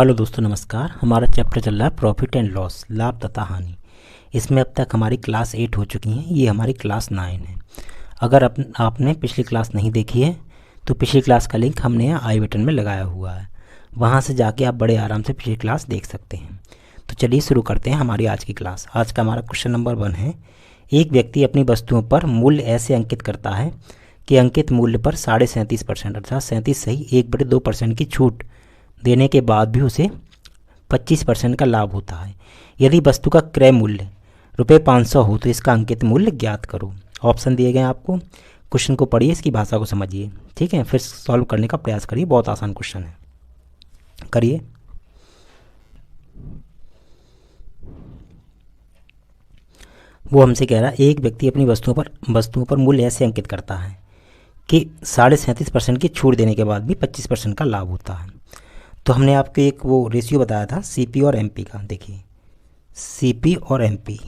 Hello दोस्तों, नमस्कार। हमारा चैप्टर चल रहा है प्रॉफिट एंड लॉस, लाभ तथा हानि। इसमें अब तक हमारी क्लास 8 हो चुकी हैं, ये हमारी क्लास 9 है। अगर आपने पिछली क्लास नहीं देखी है तो पिछली क्लास का लिंक हमने यहाँ आई बटन में लगाया हुआ है, वहाँ से जाके आप बड़े आराम से पिछली क्लास देख सकते हैं। तो चलिए शुरू करते हैं हमारी आज की क्लास। आज का हमारा क्वेश्चन नंबर 1 है, एक व्यक्ति अपनी वस्तुओं पर मूल्य ऐसे अंकित करता है कि अंकित मूल्य पर 37.5% अर्थात 37 सही 1/2% की छूट देने के बाद भी उसे 25% का लाभ होता है। यदि वस्तु का क्रय मूल्य ₹500 हो तो इसका अंकित मूल्य ज्ञात करो। ऑप्शन दिए गए हैं आपको। क्वेश्चन को पढ़िए, इसकी भाषा को समझिए, ठीक है, फिर सॉल्व करने का प्रयास करिए। बहुत आसान क्वेश्चन है, करिए। वो हमसे कह रहा है एक व्यक्ति अपनी वस्तुओं पर मूल्य ऐसे अंकित करता है कि 37.5% की छूट देने के बाद भी 25% का लाभ होता है। तो हमने आपको एक वो रेशियो बताया था सीपी और एमपी का। देखिए, सीपी और एमपी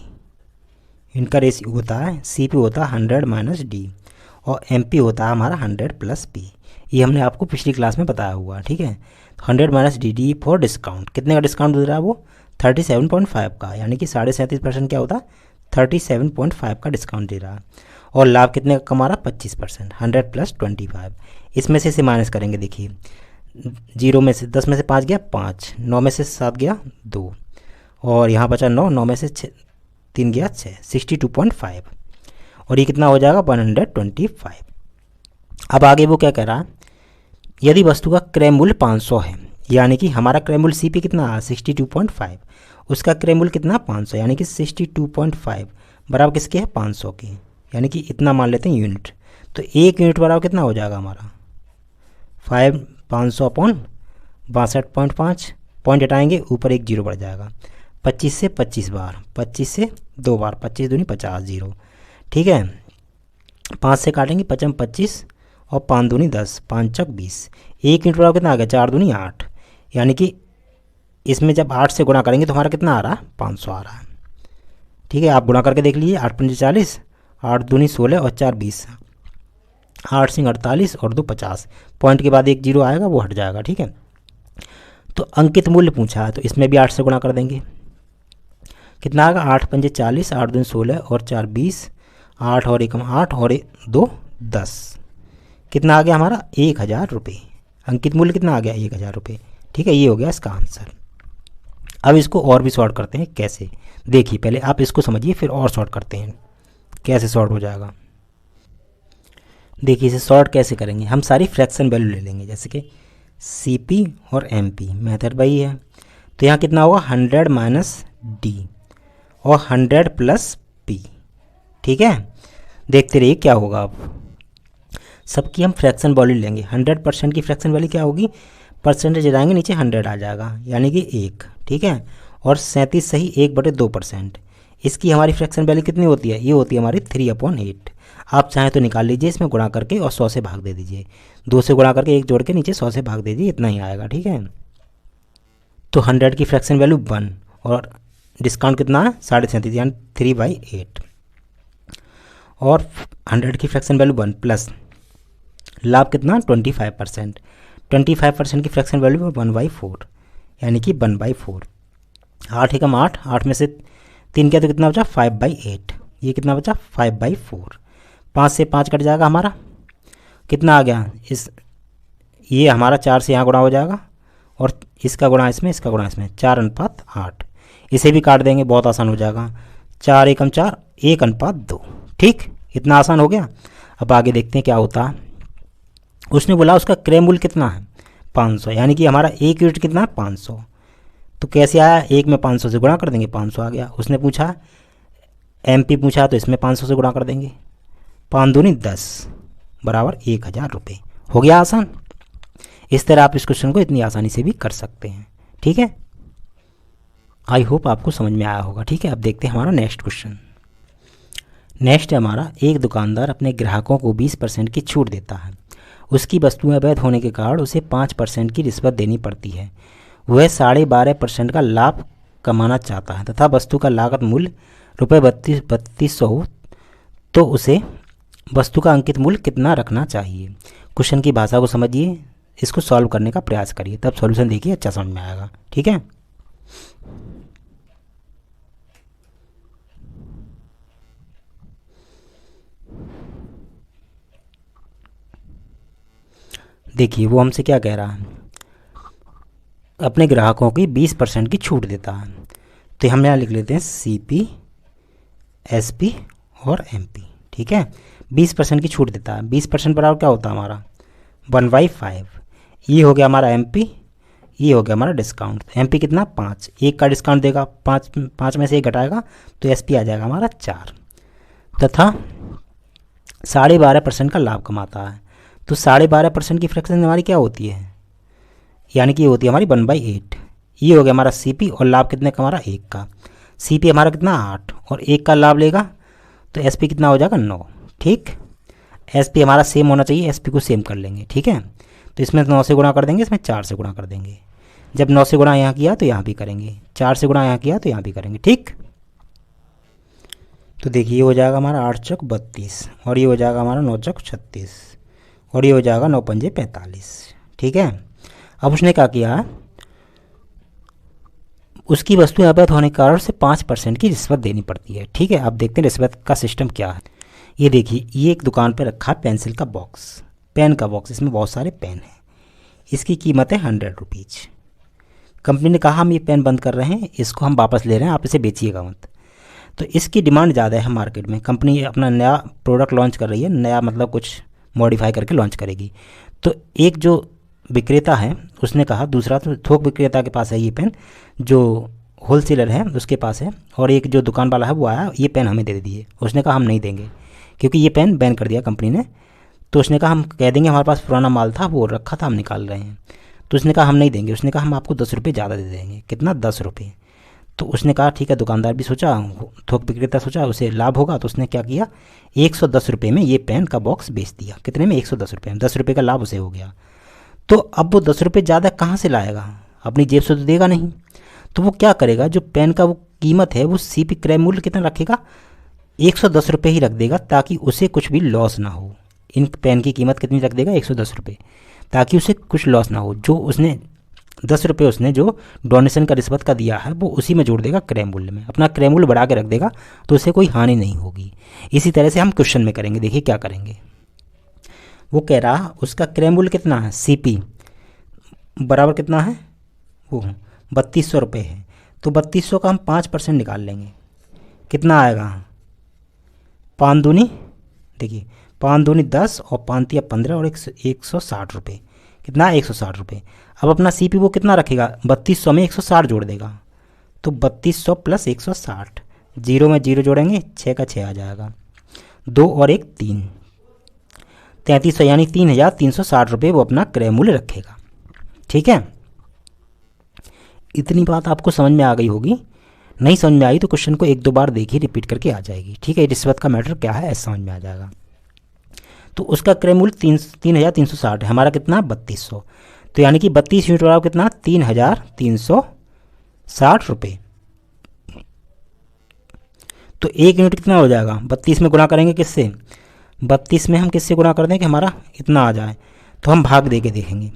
इनका रेशियो होता है, सीपी होता है 100 - डी और एमपी होता है हमारा 100 + पी। ये हमने आपको पिछली क्लास में बताया हुआ है, ठीक है। 100 - डी फॉर डिस्काउंट, कितने का डिस्काउंट दे रहा है वो? 37.5 का, यानी कि 37.5% क्या होता है? 37.5 का डिस्काउंट दे रहा है। और लाभ कितने का कमा रहा? 25%, 100 + 25। इसमें से इसे माइनस करेंगे। देखिए, 0 में से 10 में से 5 गया 5, 9 में से 7 गया 2 और यहाँ बचा 9, 9 में से 3 गया 6, 62.5 और ये कितना हो जाएगा? 125। अब आगे वो क्या कह रहा है, यदि वस्तु का क्रय मूल्य 500 है, यानी कि हमारा क्रय मूल्य सीपी कितना है? 62.5, उसका क्रय मूल्य कितना? 500, यानी कि 62.5 बराबर किसके है? 500 के, यानी कि इतना मान लेते हैं यूनिट। तो 1 यूनिट बराबर कितना हो जाएगा हमारा? 500 अपॉन 62.5, पॉइंट हटाएंगे, ऊपर एक जीरो बढ़ जाएगा। 25 से 25 बार, 25 से 2 बार, 25 दूनी 50, जीरो, ठीक है। 5 से काटेंगे, 5 में 25 और 5 दूनी 10, 5 चौक 20। 1 यूनिट बराबर कितना आ गया? 4 दूनी 8, यानी कि इसमें जब 8 से गुणा करेंगे तो हमारा कितना आ रहा है? 500 आ रहा है, ठीक है। आप गुणा करके देख लीजिए, 8 × 5 = 40, 8 दूनी 16 और 4 20, 8 सिंह 48 और 2 50। पॉइंट के बाद एक जीरो आएगा, वो हट जाएगा, ठीक है। तो अंकित मूल्य पूछा है तो इसमें भी 8 से गुणा कर देंगे। कितना आएगा? 8 × 5 = 40, 8 दूनी 16 और 4 20, 8 और 1 8 और 2 10। कितना आ गया हमारा? 1000 रुपये। अंकित मूल्य कितना आ गया? 1000 रुपये, ठीक है। ये हो गया इसका आंसर। अब इसको और भी सॉर्ट करते हैं। कैसे? देखिए, पहले आप इसको समझिए, फिर और सॉर्ट करते हैं कैसे सॉर्ट हो जाएगा। देखिए, इसे सॉर्ट कैसे करेंगे, हम सारी फ्रैक्शन वैल्यू ले लेंगे, जैसे कि सीपी और एमपी, मेथड वही है। तो यहाँ कितना होगा? 100 - डी और 100 + पी, ठीक है। देखते रहिए क्या होगा। अब सबकी हम फ्रैक्शन वैल्यू लेंगे। 100% की फ्रैक्शन वैल्यू क्या होगी? परसेंटेज जाएंगे नीचे, 100 आ जाएगा, यानी कि 1, ठीक है। और 37 सही 1/2%। इसकी हमारी फ्रैक्शन वैल्यू कितनी होती है? ये होती है हमारी 3/8। आप चाहें तो निकाल लीजिए, इसमें गुणा करके और 100 से भाग दे दीजिए। 2 से गुणा करके 1 जोड़ के नीचे 100 से भाग दे दीजिए, इतना ही आएगा, ठीक है। तो 100 की फ्रैक्शन वैल्यू 1 और डिस्काउंट कितना है? 37.5, यानी 3/8। और 100 की फ्रैक्शन वैल्यू 1 प्लस लाभ कितना? 25%। 25% की फ्रैक्शन वैल्यू 1/4, यानी कि 1/4। 8 एकम 8, 8 में से 3 क्या तो कितना बचा? 5/8। ये कितना बचा? 5/4। 5 से 5 कट जाएगा हमारा, कितना आ गया? ये हमारा 4 से यहाँ गुणा हो जाएगा और इसका गुणा इसमें, इसका गुणा इसमें, 4:8। इसे भी काट देंगे, बहुत आसान हो जाएगा। 4 एकम 4, 1:2, ठीक, इतना आसान हो गया। अब आगे देखते हैं क्या होता है। उसने बोला उसका क्रय मूल्य कितना है? 500, यानी कि हमारा 1 यूनिट कितना है? 500। तो कैसे आया? 1 में 500 से गुणा कर देंगे, 500 आ गया। उसने पूछा एमपी पूछा तो इसमें 500 से गुणा कर देंगे, 5 दूनी 10 बराबर 1000 रुपये। हो गया आसान। इस तरह आप इस क्वेश्चन को इतनी आसानी से भी कर सकते हैं, ठीक है। आई होप आपको समझ में आया होगा, ठीक है। अब देखते हैं हमारा नेक्स्ट क्वेश्चन। नेक्स्ट है हमारा, एक दुकानदार अपने ग्राहकों को 20% की छूट देता है। उसकी वस्तुएं अवैध होने के कारण उसे 5% की रिश्वत देनी पड़ती है। वह 12.5% का लाभ कमाना चाहता है तथा वस्तु का लागत मूल्य ₹3200 हो तो उसे वस्तु का अंकित मूल्य कितना रखना चाहिए। क्वेश्चन की भाषा को समझिए, इसको सॉल्व करने का प्रयास करिए, तब सॉल्यूशन देखिए अच्छा समझ में आएगा, ठीक है। देखिए वो हमसे क्या कह रहा है, अपने ग्राहकों की 20% की छूट देता है। तो हम यहाँ लिख लेते हैं CP SP और MP, ठीक है। 20% की छूट देता है, 20% बराबर क्या होता है हमारा 1/5। ये हो गया हमारा MP, ये हो गया हमारा डिस्काउंट। MP कितना 5, एक का डिस्काउंट देगा, 5 में से एक घटाएगा तो SP आ जाएगा हमारा 4, तथा 12.5% का लाभ कमाता है। तो 12.5% की फ्रैक्शन हमारी क्या होती है, यानी कि ये होती है हमारी 1/8। ये हो गया हमारा CP और लाभ कितने का हमारा 1 का। CP हमारा कितना 8 और 1 का लाभ लेगा तो SP कितना हो जाएगा 9, ठीक। SP हमारा सेम होना चाहिए, SP को सेम कर लेंगे, ठीक है। तो इसमें 9 से गुणा कर देंगे, इसमें 4 से गुणा कर देंगे। जब 9 से गुणा यहाँ किया तो यहाँ भी करेंगे, 4 से गुणा यहाँ किया तो यहाँ भी करेंगे, ठीक। तो देखिए ये हो जाएगा हमारा 8 चौक 32 और ये हो जाएगा हमारा 9 चौक 36 और ये हो जाएगा 9 पंजे 45, ठीक है। अब उसने क्या किया, उसकी वस्तु अवैध होने के कारण से 5% की रिश्वत देनी पड़ती है, ठीक है। अब देखते हैं रिश्वत का सिस्टम क्या है। ये देखिए ये एक दुकान पर रखा पेंसिल का बॉक्स, पेन का बॉक्स, इसमें बहुत सारे पेन हैं। इसकी कीमत है 100 रुपीज़। कंपनी ने कहा हम ये पेन बंद कर रहे हैं, इसको हम वापस ले रहे हैं, आप इसे बेचिएगा मत। तो इसकी डिमांड ज़्यादा है मार्केट में, कंपनी अपना नया प्रोडक्ट लॉन्च कर रही है, नया मतलब कुछ मॉडिफाई करके लॉन्च करेगी। तो एक जो विक्रेता है उसने कहा, दूसरा तो थोक विक्रेता के पास है ये पेन, जो होलसेलर है उसके पास है, और एक जो दुकान वाला है वो आया, ये पेन हमें दे दिए। उसने कहा हम नहीं देंगे क्योंकि ये पेन बैन कर दिया कंपनी ने। तो उसने कहा हम कह देंगे हमारे पास पुराना माल था वो रखा था हम निकाल रहे हैं। तो उसने कहा हम नहीं देंगे, उसने कहा हम आपको 10 रुपये ज़्यादा दे देंगे। कितना 10 रुपये। तो उसने कहा ठीक है, दुकानदार भी सोचा, थोक विक्रेता सोचा उसे लाभ होगा, तो उसने क्या किया 110 रुपये में ये पेन का बॉक्स बेच दिया। कितने में 110 रुपये में, 10 रुपये का लाभ उसे हो गया। तो अब वो 10 रुपये ज़्यादा कहाँ से लाएगा, अपनी जेब से तो देगा नहीं। तो वो क्या करेगा, जो पेन का वो कीमत है वो CP क्रय मूल्य कितना रखेगा 110 रुपये ही रख देगा, ताकि उसे कुछ भी लॉस ना हो। इन पेन की कीमत कितनी रख देगा 110 रुपये, ताकि उसे कुछ लॉस ना हो। जो उसने 10 रुपये उसने जो डोनेशन का रिश्वत का दिया है वो उसी में जोड़ देगा क्रय मूल्य में, अपना क्रय मूल्य बढ़ा के रख देगा, तो उसे कोई हानि नहीं होगी। इसी तरह से हम क्वेश्चन में करेंगे। देखिए क्या करेंगे, वो कह रहा उसका क्रय मूल्य कितना है CP बराबर कितना है वो 3200 रुपये है। तो 3200 का हम 5% निकाल लेंगे, कितना आएगा 5 दूनी, देखिए 5 दूनी 10 और 5 तिया 15 और 160 रुपये, कितना 160 रुपये। अब अपना CP वो कितना रखेगा 3200 में 160 जोड़ देगा, तो 3200 प्लस 160, 0 में 0 जोड़ेंगे 6 का 6 आ जाएगा, 2 और 1 3, 3300 यानी 3360 रुपये वो अपना क्रय मूल्य रखेगा, ठीक है। इतनी बात आपको समझ में आ गई होगी। नहीं समझ में आई तो क्वेश्चन को 1-2 बार देखिए, रिपीट करके आ जाएगी, ठीक है। रिश्वत का मैटर क्या है ऐसा समझ में आ जाएगा। तो उसका क्रय मूल्य 3360 है, हमारा कितना 3200, तो यानी कि 32 यूनिट बराबर कितना 3360 रुपये। तो 1 यूनिट कितना हो जाएगा 32 में गुणा करेंगे किससे, 32 में हम किससे गुणा कर दें कि हमारा इतना आ जाए। तो हम भाग दे के देखेंगे,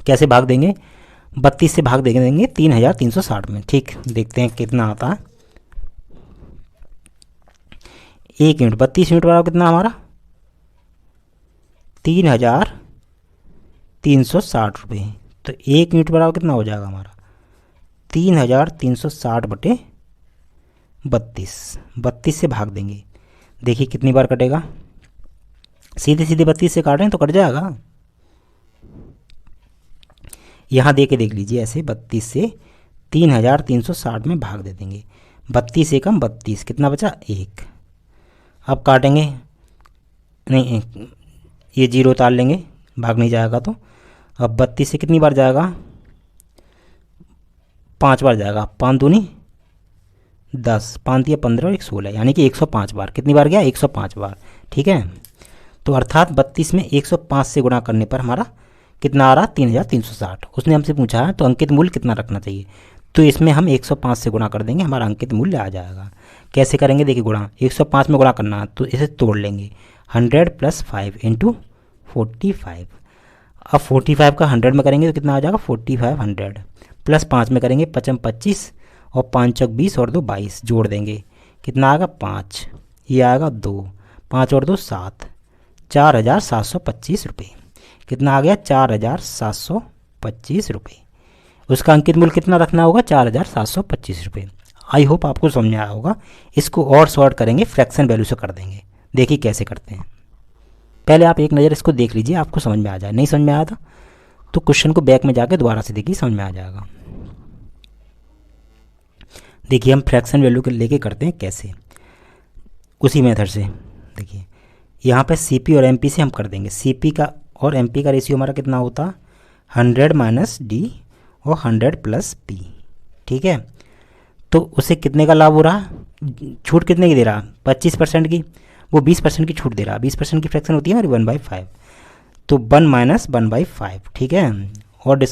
कैसे भाग देंगे, 32 से भाग देंगे 3360 में, ठीक। देखते हैं कितना आता है। 1 यूनिट 32 यूनिट बराबर कितना हमारा 3360 रुपये। तो 1 यूनिट बराबर कितना हो जाएगा हमारा 3360 बटे 32 से भाग देंगे। देखिए कितनी बार कटेगा, सीधे सीधे 32 से काटें तो कट जाएगा। यहाँ दे के देख लीजिए, ऐसे 32 से 3360 में भाग दे देंगे, 32 से कम 32, कितना बचा 1। अब काटेंगे नहीं, ये 0 उतार लेंगे, भाग नहीं जाएगा। तो अब 32 से कितनी बार जाएगा 5 बार जाएगा, 5 दूनी 10, 5 या 15 और 1 16, यानी कि 105 बार। कितनी बार गया 105 बार, ठीक है। तो अर्थात 32 में 105 से गुणा करने पर हमारा कितना आ रहा 3360। उसने हमसे पूछा है तो अंकित मूल्य कितना रखना चाहिए, तो इसमें हम 105 से गुणा कर देंगे, हमारा अंकित मूल्य आ जाएगा। कैसे करेंगे, देखिए गुणा 105 में गुणा करना है तो इसे तोड़ लेंगे, 100 + 5 × 45। अब 45 का 100 में करेंगे तो कितना आ जाएगा 4500। प्लस 5 में करेंगे 5 25 और 5 चौक 20 और 2 22 जोड़ देंगे, कितना आएगा 5, ये आएगा 2, 5 और 2 7, 4,725 रुपये। कितना आ गया 4,725 रुपये। उसका अंकित मूल्य कितना रखना होगा 4,725 रुपये। आई होप आपको समझ में आया होगा। इसको और सॉर्ट करेंगे, फ्रैक्शन वैल्यू से कर देंगे। देखिए कैसे करते हैं। पहले आप एक नज़र इसको देख लीजिए, आपको समझ में आ जाए। नहीं समझ में आया था तो क्वेश्चन को बैक में जाके दोबारा से देखिए, समझ में आ जाएगा। देखिए हम फ्रैक्शन वैल्यू के लेके करते हैं कैसे, उसी मेथड से। देखिए यहाँ पे सीपी और एमपी से हम कर देंगे। सीपी का और एमपी का रेशियो हमारा कितना होता, 100 माइनस डी और 100 प्लस पी। ठीक है, तो उसे कितने का लाभ हो रहा, छूट कितने की दे रहा, 25% की, वो 20% की छूट दे रहा। 20% की फ्रैक्शन होती है हमारी 1/5, तो 1 माइनस 1/5। ठीक है, और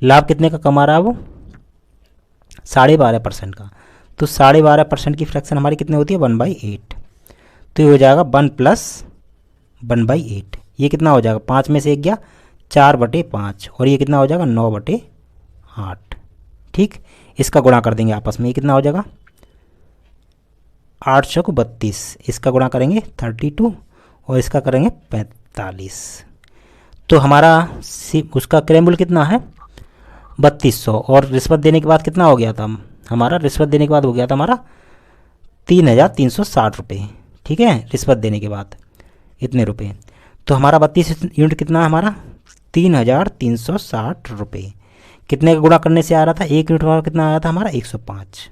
लाभ कितने का कमा रहा है वो, 12.5% का। तो 12.5% की फ्रैक्शन हमारी कितनी होती है 1/8, तो ये हो जाएगा 1 प्लस 1/8। ये कितना हो जाएगा, 5 में से 1 गया 4/5, और ये कितना हो जाएगा 9/8। ठीक, इसका गुणा कर देंगे आपस में, ये कितना हो जाएगा 8 चौक 32, इसका गुणा करेंगे 32 और इसका करेंगे 45। तो हमारा उसका क्रय मूल्य कितना है 3200, और रिश्वत देने के बाद कितना हो गया था हमारा, रिश्वत देने के बाद हो गया था हमारा 3,360 रुपये। ठीक है, रिश्वत देने के बाद इतने रुपये, तो हमारा 32 यूनिट कितना है हमारा 3,360 रुपये। कितने का गुणा करने से आ रहा था, एक यूनिट वाला कितना आया था हमारा 105।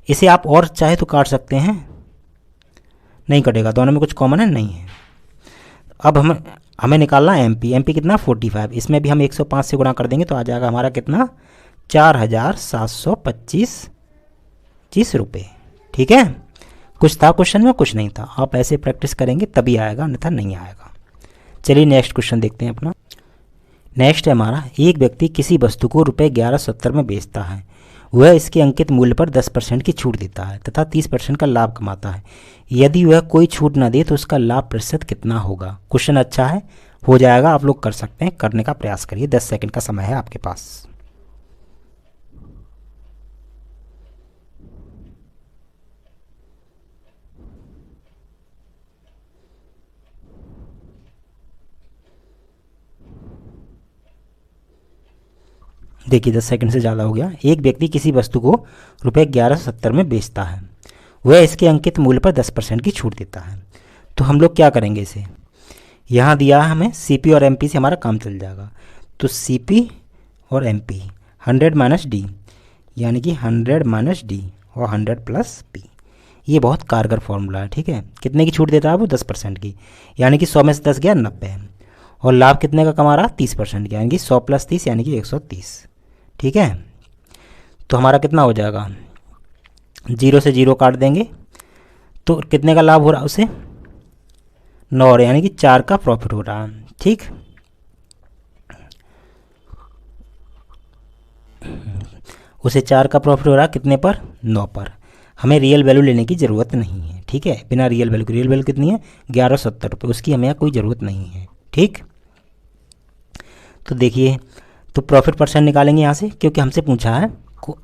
इसे आप और चाहे तो काट सकते हैं, नहीं कटेगा, दोनों में कुछ कॉमन है नहीं है। अब हमें निकालना है एमपी। एमपी कितना 45, इसमें भी हम 105 से गुणा कर देंगे तो आ जाएगा हमारा कितना 4,725 रुपये। ठीक है, कुछ था क्वेश्चन में, कुछ नहीं था। आप ऐसे प्रैक्टिस करेंगे तभी आएगा, अन्यथा नहीं आएगा। चलिए नेक्स्ट क्वेश्चन देखते हैं अपना। नेक्स्ट है हमारा, एक व्यक्ति किसी वस्तु को ₹11.70 में बेचता है। वह इसके अंकित मूल्य पर 10% की छूट देता है तथा 30% का लाभ कमाता है। यदि वह कोई छूट न दे तो उसका लाभ प्रतिशत कितना होगा। क्वेश्चन अच्छा है, हो जाएगा, आप लोग कर सकते हैं, करने का प्रयास करिए। 10 सेकंड का समय है आपके पास। देखिए 10 सेकंड से ज़्यादा हो गया। एक व्यक्ति किसी वस्तु को ₹11.70 में बेचता है। वह इसके अंकित मूल्य पर 10% की छूट देता है। तो हम लोग क्या करेंगे, इसे यहाँ दिया है हमें, सीपी और एमपी से हमारा काम चल जाएगा। तो सीपी और एमपी 100 माइनस डी, यानी कि 100 माइनस डी और 100 प्लस पी। ये बहुत कारगर फॉर्मूला है। ठीक है, कितने की छूट देता है वो 10% की, यानी कि 100 में से 10 गया 90, और लाभ कितने का कमा रहा 30% की, यानी कि 100 प्लस 30 यानी कि 130। ठीक है, तो हमारा कितना हो जाएगा, 0 से 0 काट देंगे तो कितने का लाभ हो रहा है उसे 9, यानी कि 4 का प्रॉफिट हो रहा है। ठीक, उसे 4 का प्रॉफिट हो रहा है कितने पर 9 पर। हमें रियल वैल्यू लेने की ज़रूरत नहीं है। ठीक है, बिना रियल वैल्यू की, रियल वैल्यू कितनी है 1170 रुपये, उसकी हमें यहाँ कोई ज़रूरत नहीं है। ठीक, तो देखिए, तो प्रॉफिट परसेंट निकालेंगे यहाँ से, क्योंकि हमसे पूछा है,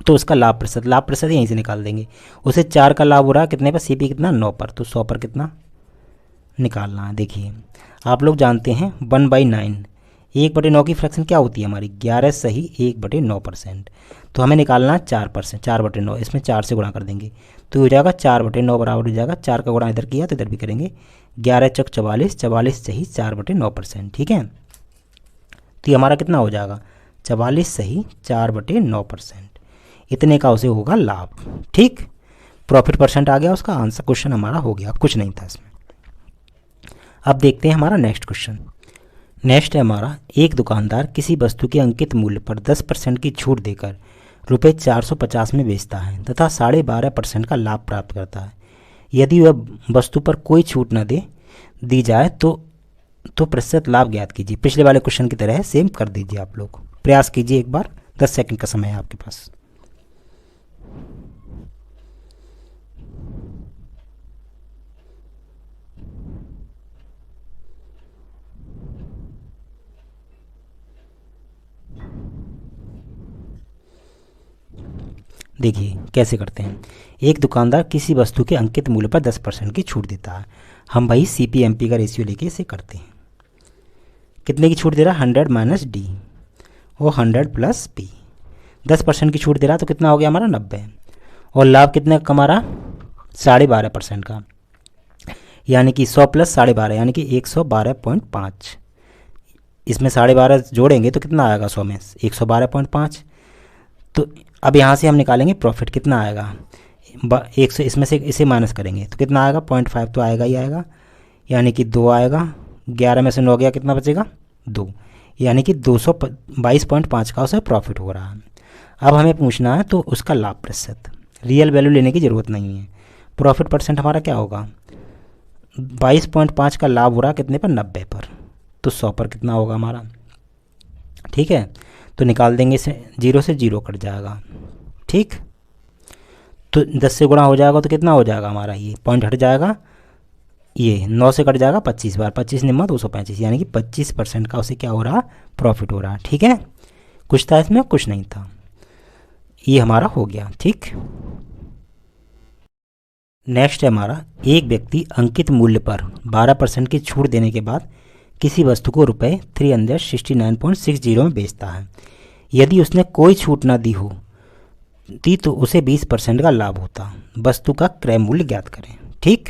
तो उसका लाभ प्रतिशत यहीं से निकाल देंगे। उसे 4 का लाभ हो रहा है कितने पर, सीपी कितना 9 पर, तो 100 पर कितना निकालना है। देखिए आप लोग जानते हैं 1/9, 1/9 की फ्रैक्शन क्या होती है हमारी 11 सही 1/9%। तो हमें निकालना है 4%, 4/9, इसमें 4 से गुणा कर देंगे तो हो जाएगा 4/9 बराबर हो जाएगा, 4 का गुणा इधर किया तो इधर भी करेंगे, 11 चौक 44, 44 सही 4/9%। ठीक है, तो ये हमारा कितना हो जाएगा 44 सही 4/9%, इतने का उसे होगा लाभ। ठीक, प्रॉफिट परसेंट आ गया, उसका आंसर क्वेश्चन हमारा हो गया, कुछ नहीं था इसमें। अब देखते हैं हमारा नेक्स्ट क्वेश्चन। नेक्स्ट है हमारा, एक दुकानदार किसी वस्तु के अंकित मूल्य पर 10% की छूट देकर ₹450 में बेचता है तथा 12.5% का लाभ प्राप्त करता है। यदि वह वस्तु पर कोई छूट न दी जाए तो प्रतिशत लाभ ज्ञात कीजिए। पिछले वाले क्वेश्चन की तरह सेम कर दीजिए, आप लोग प्रयास कीजिए एक बार। 10 सेकंड का समय है आपके पास। देखिए कैसे करते हैं। एक दुकानदार किसी वस्तु के अंकित मूल्य पर 10% की छूट देता है। हम भाई CP/MP का रेशियो लेके इसे करते हैं। कितने की छूट दे रहा है? 100 माइनस डी और 100 प्लस पी। 10% की छूट दे रहा है तो कितना हो गया हमारा? 90। और लाभ कितने का कमा रहा? 12.5% का, यानी कि 100 प्लस 12.5 यानी कि 112.5। इसमें 12.5 जोड़ेंगे तो कितना आएगा? 100 में 112.5। तो अब यहाँ से हम निकालेंगे प्रॉफिट, कितना आएगा? 100 इसमें से इसे माइनस करेंगे तो कितना आएगा? 0.5 तो आएगा ही आएगा, यानी कि 2 आएगा। 11 में से 9 गया, कितना बचेगा? 2, यानी कि 222.5 का उसे प्रॉफिट हो रहा है। अब हमें पूछना है तो उसका लाभ प्रतिशत। रियल वैल्यू लेने की ज़रूरत नहीं है। प्रॉफिट परसेंट हमारा क्या होगा? 22.5 का लाभ हो रहा कितने पर? 90 पर। तो 100 पर कितना होगा हमारा? ठीक है, तो निकाल देंगे इसे, 0 से 0 कट जाएगा। ठीक, तो 10 से गुणा हो जाएगा तो कितना हो जाएगा हमारा? ये पॉइंट हट जाएगा, ये 9 से कट जाएगा 25 बार, 25 निम्मा 235, यानी कि 25% का उसे क्या हो रहा? प्रॉफिट हो रहा। ठीक है, कुछ था इसमें, कुछ नहीं था, ये हमारा हो गया। ठीक, नेक्स्ट है हमारा, एक व्यक्ति अंकित मूल्य पर 12% की छूट देने के बाद किसी वस्तु को रुपये 369.60 में बेचता है। यदि उसने कोई छूट ना दी होती तो उसे 20% का लाभ होता। वस्तु का क्रय मूल्य ज्ञात करें। ठीक,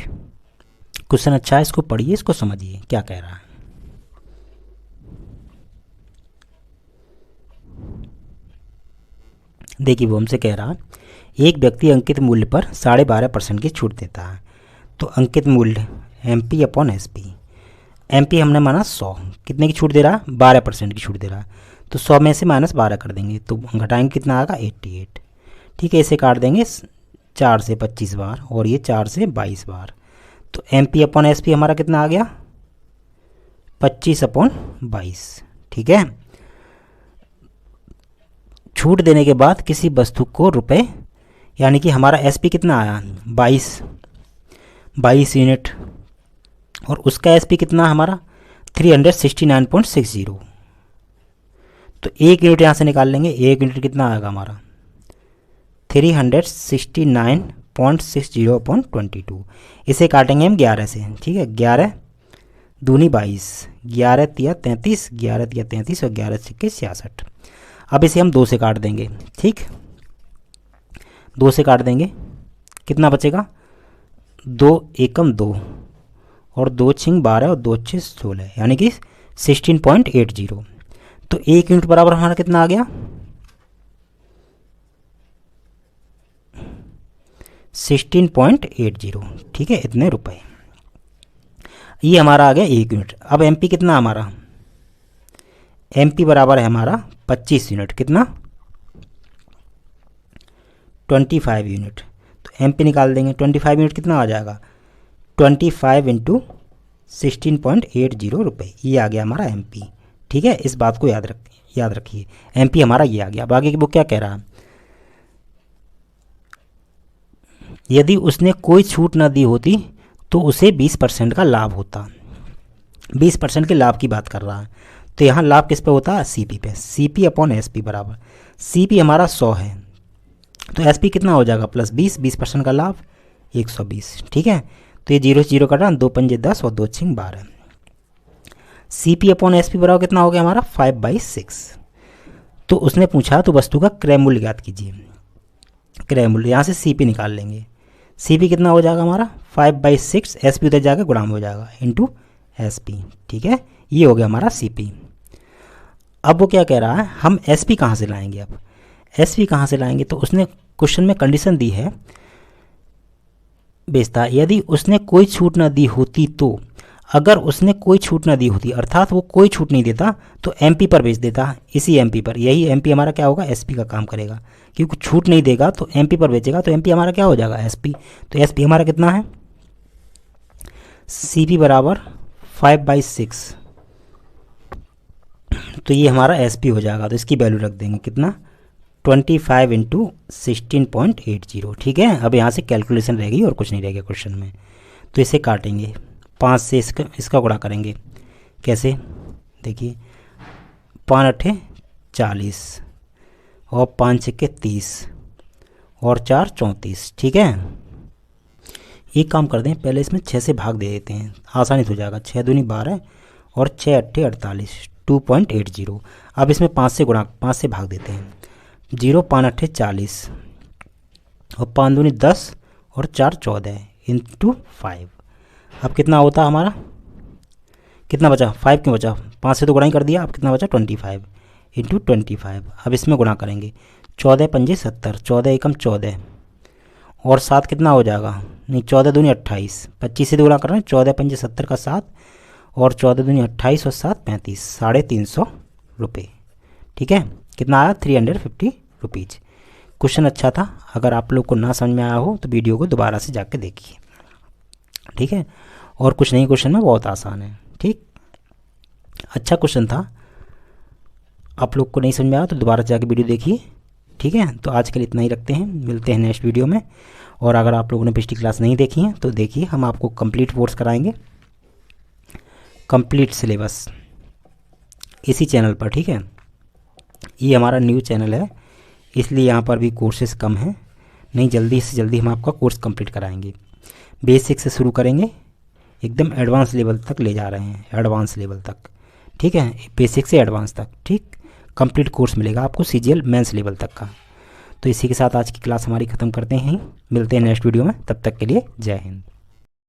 क्वेश्चन अच्छा है, इसको पढ़िए, इसको समझिए क्या कह रहा है। देखिए वो हमसे कह रहा, एक व्यक्ति अंकित मूल्य पर 12.5% की छूट देता है। तो अंकित मूल्य MP/SP। MP हमने माना 100, कितने की छूट दे रहा? 12% की छूट दे रहा। तो 100 में से -12 कर देंगे तो घटाएंगे, कितना आएगा? 88। ठीक है, इसे काट देंगे 4 से 25 बार और ये 4 से 22 बार। तो MP/SP हमारा कितना आ गया? 25/22। ठीक है, छूट देने के बाद किसी वस्तु को रुपए, यानी कि हमारा SP कितना आया? 22 यूनिट, और उसका SP कितना हमारा? 369.60। तो 1 यूनिट यहाँ से निकाल लेंगे, 1 यूनिट कितना आएगा हमारा? 369.60/22। इसे काटेंगे हम 11 से। ठीक है, 11 दूनी 22, 11 तिया 33, 11 तिया 33 और 11 छिक्के 66। अब इसे हम 2 से काट देंगे। ठीक, 2 से काट देंगे, कितना बचेगा? 2 एकम 2 और 2 छिंग 12 और 2 6 16, यानी कि 16.80। तो 1 यूनिट बराबर हमारा कितना आ गया? 16.80। ठीक है, इतने रुपए, ये हमारा आ गया 1 यूनिट। अब MP कितना हमारा? MP बराबर है हमारा 25 यूनिट, कितना? 25 यूनिट। तो MP निकाल देंगे, 25 यूनिट कितना आ जाएगा? 25 इंटू 16.80 रुपये, ये आ गया हमारा MP। ठीक है, इस बात को याद रखिए, MP हमारा ये आ गया। अब आगे की वो क्या कह रहा है? यदि उसने कोई छूट ना दी होती तो उसे 20% का लाभ होता। 20% के लाभ की बात कर रहा है, तो यहाँ लाभ किस पे होता है? CP पे। CP/SP बराबर, CP हमारा 100 है तो SP कितना हो जाएगा? +20, 20% का लाभ 120। ठीक है, तो ये 0 से 0 कटा, 2 पंजे 10 और 2 छिंग 12। CP/SP बराबर कितना हो गया हमारा? 5/6। तो उसने पूछा तो वस्तु का क्रय मूल्य ज्ञात कीजिए। क्रय मूल्य यहाँ से CP निकाल लेंगे। CP कितना हो जाएगा हमारा? 5/6, SP उधर जाकर गुणाम हो जाएगा इंटू SP। ठीक है, ये हो गया हमारा CP। अब वो क्या कह रहा है? हम SP कहाँ से लाएंगे? अब SP कहाँ से लाएंगे? तो उसने क्वेश्चन में कंडीशन दी है, बेचता यदि उसने कोई छूट ना दी होती तो, अगर उसने कोई छूट ना दी होती अर्थात वो कोई छूट नहीं देता तो MP पर बेच देता, इसी MP पर। यही MP हमारा क्या होगा? SP का काम करेगा, क्योंकि छूट नहीं देगा तो MP पर बेचेगा, तो MP हमारा क्या हो जाएगा? SP। तो SP हमारा कितना है? CP बराबर 5/6, तो ये हमारा SP हो जाएगा। तो इसकी वैल्यू रख देंगे, कितना? 25 इंटू 16.80। ठीक है, अब यहाँ से कैलकुलेशन रहेगी और कुछ नहीं रहेगा क्वेश्चन में। तो इसे काटेंगे, 5 से इसका गुणा करेंगे। कैसे? देखिए, 5 8 40 और 5 6 30 और 4 34। ठीक है, एक काम कर दें, पहले इसमें 6 से भाग दे देते हैं, आसानी से हो जाएगा। 6 दूनी 12 और 6 अट्ठे 48, 2.80। अब इसमें 5 से भाग देते हैं। 0 5 अट्ठे 40 और 5 दूनी 10 और 4 14 इंटू 5। अब कितना होता हमारा, कितना बचा, 5 क्यों बचा, 5 से तो गुणा ही कर दिया। अब कितना बचा, 25 इंटू 25। अब इसमें गुणा करेंगे, 14 पंजे 70, 14 एकम 14 और 7 कितना हो जाएगा, नहीं 14 दूनी 28, 25 से गुणा कर रहे हैं, 14 पंजे 70 का 7 और 14 दूनी 28 और 7 35, 350 रुपये। ठीक है, कितना आया, 350 रुपीज़। क्वेश्चन अच्छा था, अगर आप लोग को ना समझ में आया हो तो वीडियो को दोबारा से जाके देखिए। ठीक है, और कुछ नहीं, क्वेश्चन में बहुत आसान है। ठीक, अच्छा क्वेश्चन था, आप लोग को नहीं समझ में आया तो दोबारा जाके वीडियो देखिए। ठीक है, तो आज के लिए इतना ही रखते हैं, मिलते हैं नेक्स्ट वीडियो में। और अगर आप लोगों ने पिछली क्लास नहीं देखी है तो देखिए, हम आपको कंप्लीट कोर्स कराएंगे, कंप्लीट सिलेबस इसी चैनल पर। ठीक है, ये हमारा न्यू चैनल है, इसलिए यहाँ पर भी कोर्सेज कम हैं, नहीं जल्दी से जल्दी हम आपका कोर्स कंप्लीट कराएंगे। बेसिक से शुरू करेंगे, एकदम एडवांस लेवल तक ले जा रहे हैं, एडवांस लेवल तक। ठीक है, बेसिक से एडवांस तक। ठीक, कंप्लीट कोर्स मिलेगा आपको CGL मेंस लेवल तक का। तो इसी के साथ आज की क्लास हमारी ख़त्म करते हैं, मिलते हैं नेक्स्ट वीडियो में, तब तक के लिए जय हिंद।